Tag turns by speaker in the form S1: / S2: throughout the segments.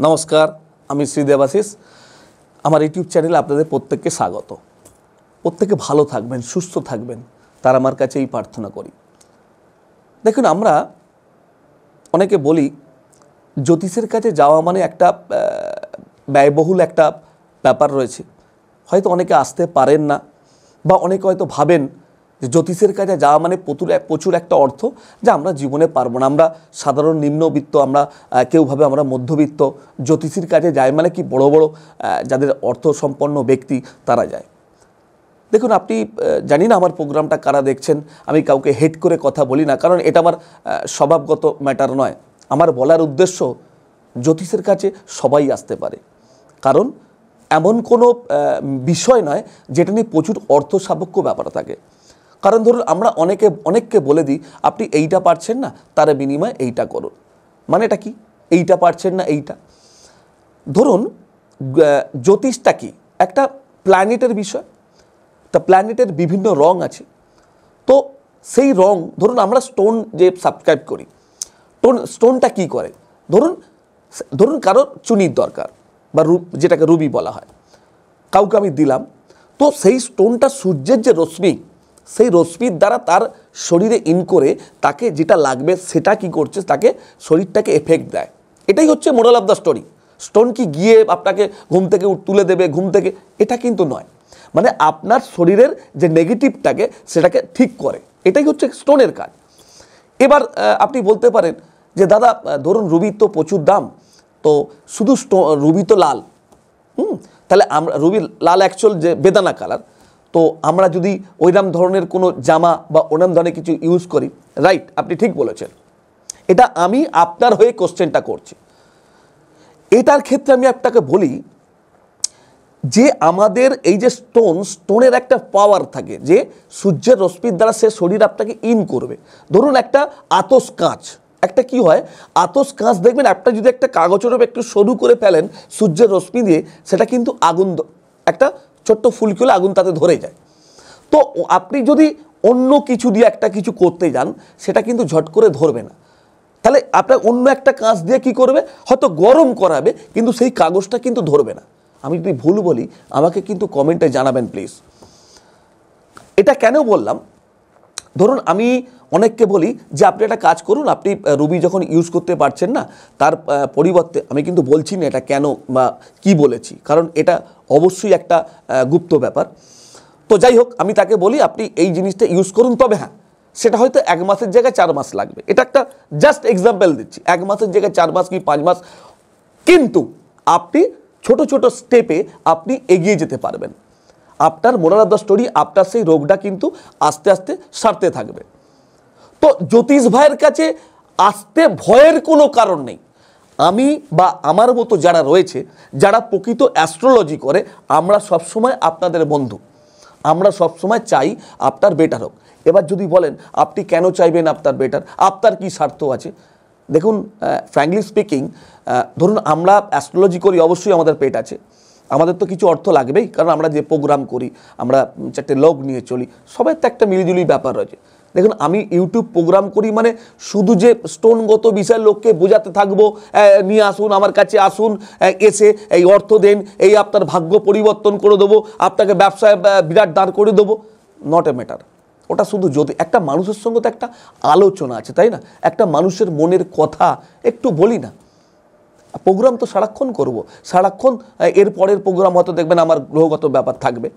S1: নমস্কার, আমি শ্রী দেবাশিস। আমার ইউটিউব চ্যানেলে আপনাদের প্রত্যেককে স্বাগত। প্রত্যেকে ভালো থাকবেন, সুস্থ থাকবেন, তার আমার কাছে এই প্রার্থনা করি। দেখুন, আমরা অনেকে বলি জ্যোতিষের কাছে যাওয়া মানে একটা ব্যয়বহুল একটা ব্যাপার রয়েছে। হয়তো অনেকে আসতে পারেন না, বা অনেকে হয়তো ভাবেন যে জ্যোতিষের কাছে যাওয়া মানে প্রচুর একটা অর্থ, যা আমরা জীবনে পারবো না। আমরা সাধারণ নিম্নবিত্ত, আমরা কেউ ভাবে আমরা মধ্যবিত্ত, জ্যোতিষীর কাছে যায় মানে কি বড় বড় যাদের অর্থ সম্পন্ন ব্যক্তি তারা যায়। দেখুন, আপনি জানি না আমার প্রোগ্রামটা কারা দেখছেন। আমি কাউকে হেট করে কথা বলি না, কারণ এটা আমার স্বভাবগত ম্যাটার নয়। আমার বলার উদ্দেশ্য, জ্যোতিষের কাছে সবাই আসতে পারে, কারণ এমন কোনো বিষয় নয় যেটা নিয়ে প্রচুর অর্থ সাপেক্ষ ব্যাপার থাকে। কারণ ধরুন, আমরা অনেককে বলে দিই আপনি এইটা পারছেন না, তার বিনিময়ে এইটা করুন। মানে এটা কি? এইটা পারছেন না, এইটা। ধরুন, জ্যোতিষটা কি? একটা প্ল্যানেটের বিষয়। তা প্ল্যানেটের বিভিন্ন রং আছে। তো সেই রং, ধরুন আমরা স্টোন যে সাবস্ক্রাইব করি, স্টোনটা কি করে? ধরুন কারোর চুনির দরকার, বা যেটাকে রুবি বলা হয়, কাউকে আমি দিলাম। তো সেই স্টোনটা সূর্যের যে রশ্মি, সেই রশ্মির দ্বারা তার শরীরে ইন করে তাকে যেটা লাগবে সেটা কি করছে, তাকে শরীরটাকে এফেক্ট দেয়। এটাই হচ্ছে moral of the story. Stone কি গিয়ে আপনাকে ঘুম থেকে তুলে দেবে ঘুম থেকে? এটা কিন্তু নয়। মানে আপনার শরীরের যে নেগেটিভটাকে সেটাকে ঠিক করে, এটাই হচ্ছে স্টোনের কাজ। এবার আপনি বলতে পারেন যে দাদা, ধরুন রুবির তো প্রচুর দাম, তো শুধু রুবি তো লাল, তাহলে আমরা রুবি লাল অ্যাকচুয়াল যে বেদানা কালার, তো আমরা যদি ওইরকম ধরনের কোনো জামা বা ওরকম ধরনের কিছু ইউজ করি, রাইট, আপনি ঠিক বলেছেন। এটা আমি আপনার হয়ে কোশ্চেনটা করছি। এটার ক্ষেত্রে আমি আপনাকে বলি যে আমাদের এই যে স্টোনের একটা পাওয়ার থাকে, যে সূর্যের রশ্মির দ্বারা সে শরীর আপনাকে ইন করবে। ধরুন একটা আতস কাঁচ, একটা কি হয়, আতস কাঁচ দেখবেন একটা যদি একটা কাগজের উপর একটু সরু করে ফেলেন সূর্যের রশ্মি দিয়ে, সেটা কিন্তু আগুন, একটা ছোট্ট ফুলকি হলে আগুন তাতে ধরে যায়। তো আপনি যদি অন্য কিছু দিয়ে একটা কিছু করতে যান, সেটা কিন্তু ঝট করে ধরবে না। তাহলে আপনার অন্য একটা কাঁচ দিয়ে কি করবে, হয়তো গরম করাবে, কিন্তু সেই কাগজটা কিন্তু ধরবে না। আমি যদি ভুল বলি আমাকে কিন্তু কমেন্টে জানাবেন প্লিজ। এটা কেন বললাম? ধরুন আমি অনেককে বলি যে আপনি একটা কাজ করুন, আপনি রুবি যখন ইউজ করতে পারছেন না, তার পরিবর্তে, আমি কিন্তু বলছি না এটা কেন বা কি বলেছি, কারণ এটা অবশ্যই একটা গুপ্ত ব্যাপার। তো যাই হোক, আমি তাকে বলি আপনি এই জিনিসটা ইউজ করুন, তবে হ্যাঁ, সেটা হয়তো 1 মাসের জায়গায় 4 মাস লাগবে। এটা একটা জাস্ট এক্সাম্পল দিচ্ছি, 1 মাসের জায়গায় 4 মাস কি 5 মাস, কিন্তু আপনি ছোট ছোট স্টেপে আপনি এগিয়ে যেতে পারবেন। আপনার মোরাল অফ দ্য স্টোরি, আপনার সেই রোগটা কিন্তু আস্তে আস্তে সারতে থাকবে। তো জ্যোতিষ ভাইয়ের কাছে আসতে ভয়ের কোনো কারণ নেই। আমি বা আমার মতো যারা রয়েছে, যারা প্রকৃত অ্যাস্ট্রোলজি করে, আমরা সবসময় আপনাদের বন্ধু। আমরা সবসময় চাই আপনার বেটার হোক। এবার যদি বলেন আপনি কেন চাইবেন আপনার বেটার, আপনার কি স্বার্থ আছে? দেখুন, ফ্র্যাঙ্কলি স্পিকিং, ধরুন আমরা অ্যাস্ট্রোলজি করি, অবশ্যই আমাদের পেট আছে, আমাদের তো কিছু অর্থ লাগবেই, কারণ আমরা যে প্রোগ্রাম করি, আমরা 4টে লোক নিয়ে চলি, সবাই তো একটা মিলিজুলি ব্যাপার রয়েছে। দেখুন, আমি ইউটিউব প্রোগ্রাম করি মানে শুধু যে স্টোনগত বিষয়ের লোককে বোঝাতে থাকবো, নিয়ে আসুন আমার কাছে, আসুন এসে এই অর্থ দেন, এই আপনার ভাগ্য পরিবর্তন করে দেবো, আপনাকে ব্যবসায় বিরাট দাঁড় করে দেবো, নট এ ম্যাটার। ওটা শুধু যদি একটা মানুষের সঙ্গে তো একটা আলোচনা আছে, তাই না? একটা মানুষের মনের কথা একটু বলি না। প্রোগ্রাম তো সারাক্ষণ করব, সারাক্ষণ এর পরের প্রোগ্রাম হয়তো দেখবেন আমার গ্রহগত ব্যাপার থাকবে।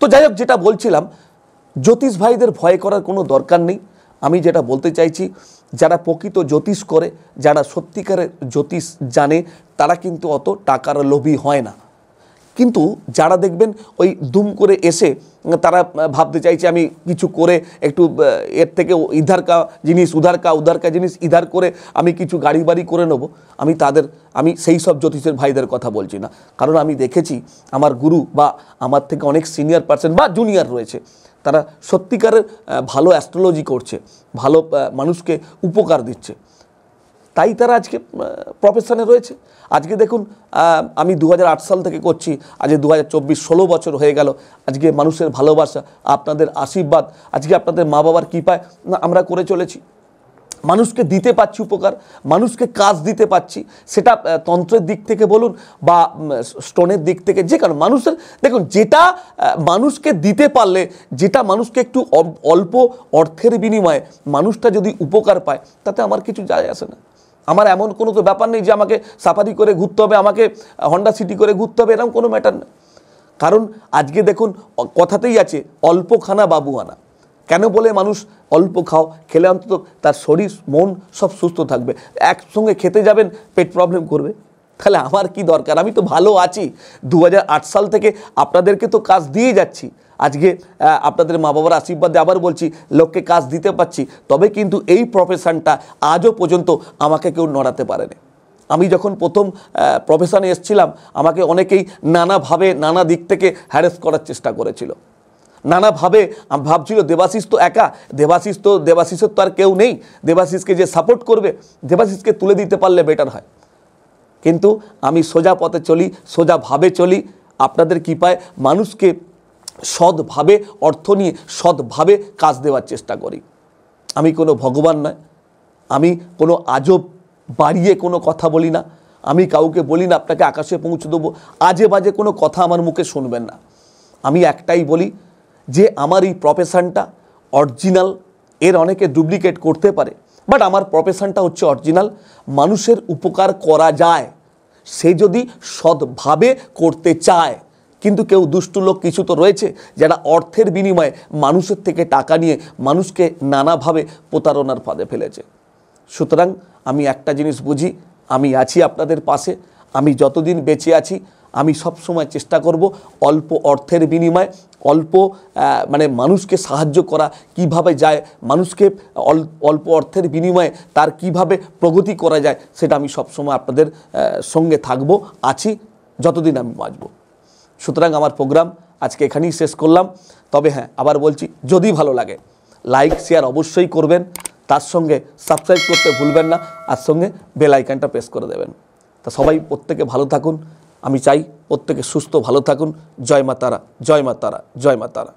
S1: তো যাই হোক, যেটা বলছিলাম, জ্যোতিষ ভাইদের ভয় করার কোনো দরকার নেই। আমি যেটা বলতে চাইছি, যারা প্রকৃত জ্যোতিষ করে, যারা সত্যিকারের জ্যোতিষ জানে, তারা কিন্তু অত টাকার লোভী হয় না। কিন্তু যারা দেখবেন ওই দুম করে এসে তারা ভাবতে চাইছে আমি কিছু করে একটু এর থেকে উধার কা জিনিস ইধার করে আমি কিছু গাড়ি বাড়ি করে নেব, আমি সেই সব জ্যোতিষের ভাইদের কথা বলছি না। কারণ আমি দেখেছি আমার গুরু বা আমার থেকে অনেক সিনিয়র পার্সন বা জুনিয়র রয়েছে, তারা সত্যিকারের ভালো অ্যাস্ট্রোলজি করছে, ভালো মানুষকে উপকার দিচ্ছে, তাই তারা আজকে প্রফেশনে রয়েছে। আজকে দেখুন, আমি 2008 সাল থেকে করছি, আজকে 2024, 16 বছর হয়ে গেল। আজকে মানুষের ভালোবাসা, আপনাদের আশীর্বাদ, আজকে আপনাদের মা বাবার কৃপায় আমরা করে চলেছি। মানুষকে দিতে পারছি উপকার, মানুষকে কাজ দিতে পারছি, সেটা তন্ত্রের দিক থেকে বলুন বা স্টোনের দিক থেকে, যে কারণ মানুষের দেখুন যেটা মানুষকে দিতে পারলে, যেটা মানুষকে একটু অল্প অর্থের বিনিময়ে মানুষটা যদি উপকার পায়, তাতে আমার কিছু যায় আসে না। আমার এমন কোনো তো ব্যাপার নেই যে আমাকে সাফারি করে ঘুরতে হবে, আমাকে হন্ডা সিটি করে ঘুরতে হবে, এরকম কোনো ম্যাটার নেই। কারণ আজকে দেখুন কথাতেই আছে অল্প খানা বাবু আনা। কেন বলে মানুষ অল্প খাও, খেলে অন্তত তার শরীর মন সব সুস্থ থাকবে। একসঙ্গে খেতে যাবেন, পেট প্রবলেম করবে, তাহলে আমার কি দরকার? আমি তো ভালো আছি, 2008 সাল থেকে আপনাদেরকে তো কাজ দিয়ে যাচ্ছি। আজকে আপনাদের মা বাবার আশীর্বাদে আবার বলছি, লোককে কাজ দিতে পারছি, তবে কিন্তু এই প্রফেশনটা আজও পর্যন্ত আমাকে কেউ নড়াতে পারেনি। আমি যখন প্রথম প্রফেশনে এসেছিলাম, আমাকে অনেকেই নানাভাবে নানা দিক থেকে হ্যারেস করার চেষ্টা করেছিল, নানাভাবে ভাবছিল দেবাশিস তো একা, দেবাশিসের তো আর কেউ নেই, দেবাশিসকে যে সাপোর্ট করবে, দেবাশিসকে তুলে দিতে পারলে বেটার হয়। কিন্তু আমি সোজা পথে চলি, সোজাভাবে চলি, আপনাদের কৃপায় মানুষকে সৎভাবে অর্থ নিয়ে সৎভাবে কাজ দেওয়ার চেষ্টা করি। আমি কোনো ভগবান নয়, আমি কোনো আজব বাড়িয়ে কোনো কথা বলি না, আমি কাউকে বলি না আপনাকে আকাশে পৌঁছে দেবো, আজে বাজে কোনো কথা আমার মুখে শুনবেন না। আমি একটাই বলি যে আমার এই প্রফেশনটা অরিজিনাল, এর অনেকে ডুপ্লিকেট করতে পারে, বাট আমার প্রফেশনটা হচ্ছে অরিজিনাল। মানুষের উপকার করা যায়, সে যদি সৎভাবে করতে চায়। কিন্তু কেউ দুষ্টু লোক কিছু তো রয়েছে যারা অর্থের বিনিময়ে মানুষের থেকে টাকা নিয়ে মানুষকে নানাভাবে প্রতারণার ফাঁদে ফেলেছে। সুতরাং আমি একটা জিনিস বুঝি, আমি আছি আপনাদের পাশে, আমি যতদিন বেঁচে আছি আমি সব সময় চেষ্টা করব অল্প অর্থের বিনিময়ে অল্প মানুষকে সাহায্য করা কিভাবে যায়, মানুষকে অল্প অর্থের বিনিময়ে তার কিভাবে প্রগতি করা যায়, সেটা আমি সব সময় আপনাদের সঙ্গে থাকব, আছি যতদিন আমি বাঁচব। সুতরাং আমার প্রোগ্রাম আজকে এখানেই শেষ করলাম। তবে হ্যাঁ, আবার বলছি, যদি ভালো লাগে লাইক শেয়ার অবশ্যই করবেন, তার সঙ্গে সাবস্ক্রাইব করতে ভুলবেন না, আর সঙ্গে বেল আইকনটা প্রেস করে দেবেন। তা সবাই প্রত্যেকে ভালো থাকুন, আমি চাই প্রত্যেকে সুস্থ ভালো থাকুন। জয় মা তারা, জয় মা তারা, জয় মা তারা।